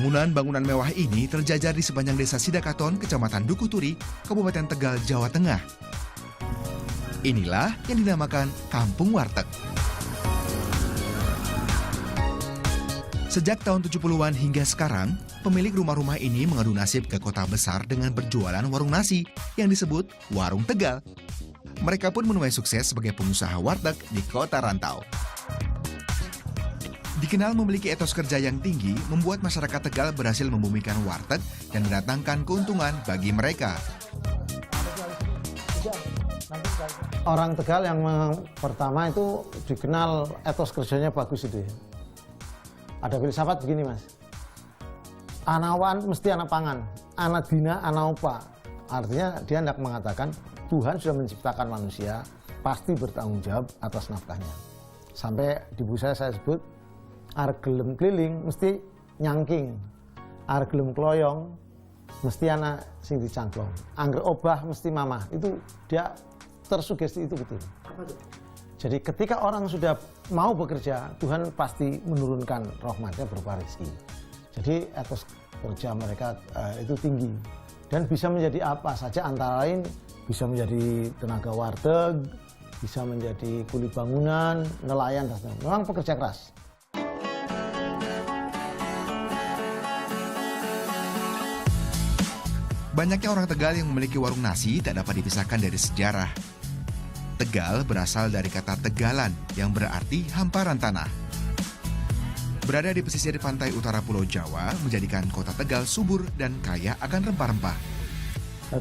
Bangunan-bangunan mewah ini terjajar di sepanjang desa Sidakaton, Kecamatan Dukuturi, Kabupaten Tegal, Jawa Tengah. Inilah yang dinamakan Kampung Warteg. Sejak tahun 70-an hingga sekarang, pemilik rumah-rumah ini mengadu nasib ke kota besar dengan berjualan warung nasi yang disebut Warung Tegal. Mereka pun menuai sukses sebagai pengusaha warteg di kota rantau. Dikenal memiliki etos kerja yang tinggi, membuat masyarakat Tegal berhasil membumikan warteg dan mendatangkan keuntungan bagi mereka. Orang Tegal yang pertama itu dikenal etos kerjanya bagus itu. Ada filsafat begini, Mas. Anawan mesti anak pangan, anak dina, anak opa. Artinya dia hendak mengatakan Tuhan sudah menciptakan manusia, pasti bertanggung jawab atas nafkahnya. Sampai di buku saya sebut, arep gelem keliling mesti nyangking, arep gelem kloyong mesti anak sing dicangklong, angger obah mesti mamah. Itu dia tersugesti itu betul. Apa itu? Jadi ketika orang sudah mau bekerja, Tuhan pasti menurunkan rahmatnya berupa rezeki. Jadi etos kerja mereka itu tinggi dan bisa menjadi apa saja, antara lain bisa menjadi tenaga warteg, bisa menjadi kuli bangunan, nelayan dan sebagainya. Memang pekerja keras. Banyaknya orang Tegal yang memiliki warung nasi tak dapat dipisahkan dari sejarah. Tegal berasal dari kata Tegalan yang berarti hamparan tanah. Berada di pesisir pantai utara Pulau Jawa menjadikan kota Tegal subur dan kaya akan rempah-rempah.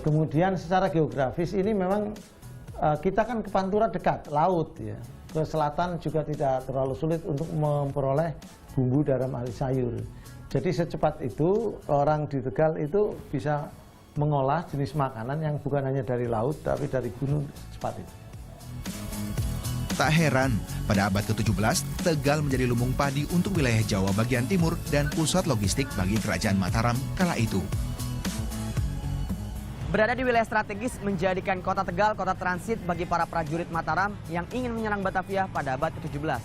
Kemudian secara geografis ini memang kita kan ke Pantura dekat, laut ya. Ke selatan juga tidak terlalu sulit untuk memperoleh bumbu dalam ahli sayur. Jadi secepat itu orang di Tegal itu bisa mengolah jenis makanan yang bukan hanya dari laut tapi dari gunung secepat itu. Tak heran, pada abad ke-17, Tegal menjadi lumbung padi untuk wilayah Jawa bagian timur dan pusat logistik bagi kerajaan Mataram kala itu. Berada di wilayah strategis menjadikan kota Tegal kota transit bagi para prajurit Mataram yang ingin menyerang Batavia pada abad ke-17.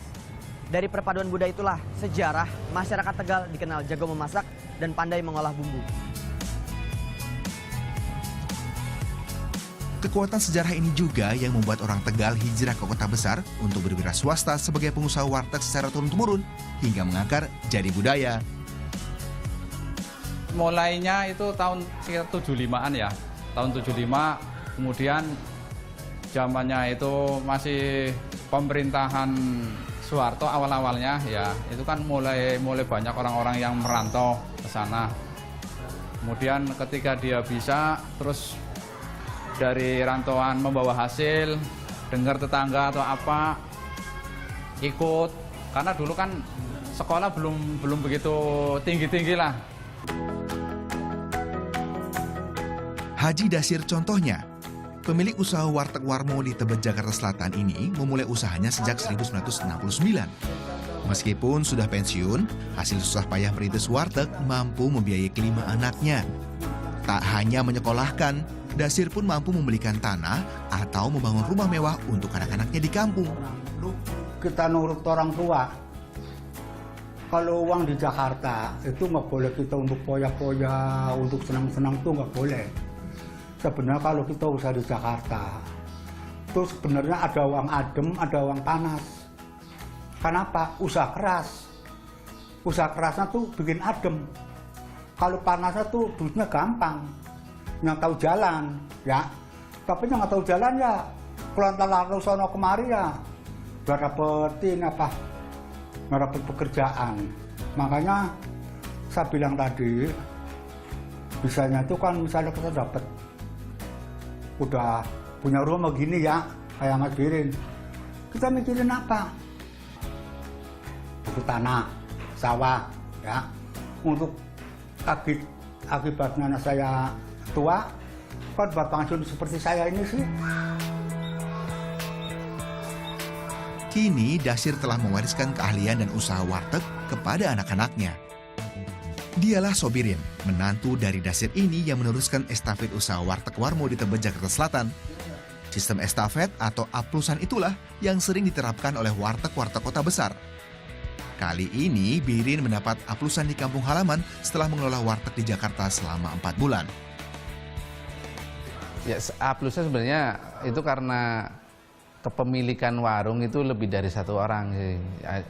Dari perpaduan budaya itulah sejarah masyarakat Tegal dikenal jago memasak dan pandai mengolah bumbu. Kekuatan sejarah ini juga yang membuat orang Tegal hijrah ke kota besar untuk berwira swasta sebagai pengusaha warteg secara turun-temurun hingga mengakar jadi budaya. Mulainya itu tahun sekitar 75-an ya. Tahun 75, kemudian zamannya itu masih pemerintahan Soeharto awal-awalnya ya. Itu kan mulai banyak orang-orang yang merantau ke sana. Kemudian ketika dia bisa terus dari rantauan membawa hasil, dengar tetangga atau apa, ikut. Karena dulu kan sekolah belum begitu tinggi-tinggi lah. Haji Dasir contohnya, pemilik usaha warteg Warmo di Tebet, Jakarta Selatan ini memulai usahanya sejak 1969. Meskipun sudah pensiun, hasil susah payah merintis warteg mampu membiayai kelima anaknya. Tak hanya menyekolahkan, Dasir pun mampu membelikan tanah atau membangun rumah mewah untuk anak-anaknya di kampung. Kita nurut orang tua. Kalau uang di Jakarta itu nggak boleh kita untuk poya-poya, untuk senang-senang tuh nggak boleh. Sebenarnya kalau kita usaha di Jakarta, itu sebenarnya ada uang adem, ada uang panas. Kenapa? Usaha keras. Usaha kerasnya tuh bikin adem. Kalau panasnya tuh duitnya gampang. Yang tahu jalan, ya. Tapi yang nggak tahu jalan ya, kelantar-lantar sono kemari ya, nggak dapetin apa, nggak dapet pekerjaan. Makanya saya bilang tadi, bisanya itu kan misalnya kita dapet, udah punya rumah begini ya, kayak Mas Birin, kita mikirin apa? Untuk tanah, sawah, ya, untuk akibatnya saya tua, kan buat pensiun seperti saya ini sih. Kini Dasir telah mewariskan keahlian dan usaha warteg kepada anak-anaknya. Dialah Sobirin, menantu dari Dasir ini yang meneruskan estafet usaha warteg Warmo di Tebet, Jakarta Selatan. Sistem estafet atau aplusan itulah yang sering diterapkan oleh warteg-warteg kota besar. Kali ini Birin mendapat aplusan di kampung halaman setelah mengelola warteg di Jakarta selama 4 bulan. Ya, aplusnya sebenarnya itu karena kepemilikan warung itu lebih dari satu orang sih.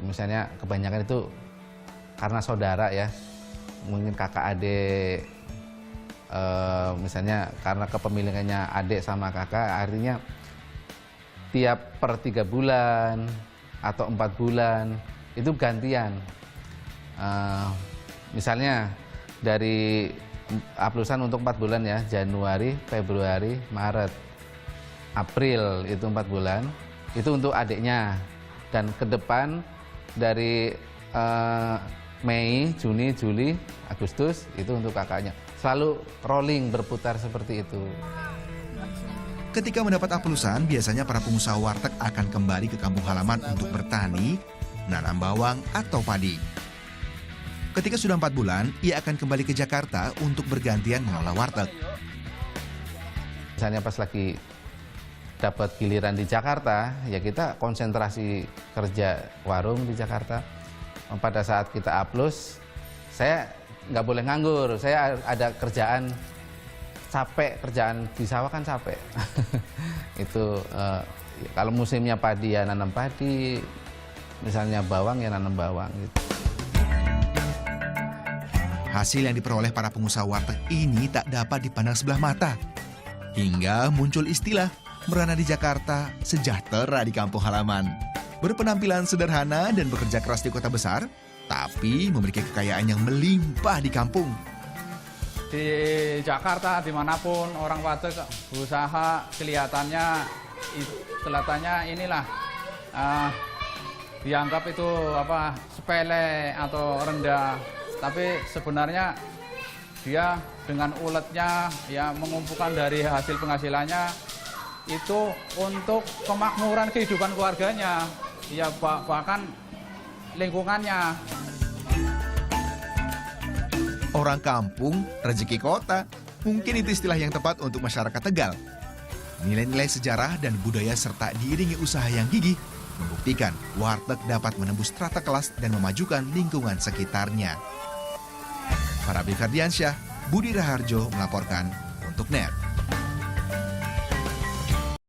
Misalnya kebanyakan itu karena saudara ya, mungkin kakak adik, misalnya karena kepemilikannya adik sama kakak, artinya tiap per 3 bulan atau 4 bulan itu gantian. Misalnya dari aplusan untuk 4 bulan ya, Januari, Februari, Maret, April itu 4 bulan, itu untuk adiknya. Dan ke depan dari Mei, Juni, Juli, Agustus itu untuk kakaknya. Selalu rolling berputar seperti itu. Ketika mendapat aplusan, biasanya para pengusaha warteg akan kembali ke kampung halaman untuk bertani, menanam bawang atau padi. Ketika sudah 4 bulan, ia akan kembali ke Jakarta untuk bergantian mengelola warteg. Misalnya pas lagi dapat giliran di Jakarta, ya kita konsentrasi kerja warung di Jakarta. Pada saat kita aplus, saya nggak boleh nganggur, saya ada kerjaan capek, kerjaan di sawah kan capek. Itu kalau musimnya padi ya nanam padi, misalnya bawang ya nanam bawang gitu. Hasil yang diperoleh para pengusaha warteg ini tak dapat dipandang sebelah mata. Hingga muncul istilah merana di Jakarta, sejahtera di kampung halaman. Berpenampilan sederhana dan bekerja keras di kota besar, tapi memiliki kekayaan yang melimpah di kampung. Di Jakarta, dimanapun orang warteg berusaha kelihatannya inilah dianggap itu sepele atau rendah. Tapi sebenarnya dia dengan uletnya ya mengumpulkan dari hasil penghasilannya itu untuk kemakmuran kehidupan keluarganya, ya bahkan lingkungannya. Orang kampung, rezeki kota, mungkin itu istilah yang tepat untuk masyarakat Tegal. Nilai-nilai sejarah dan budaya serta diiringi usaha yang gigih membuktikan warteg dapat menembus strata kelas dan memajukan lingkungan sekitarnya. Farabi Ferdiansyah, Budi Raharjo melaporkan untuk NET.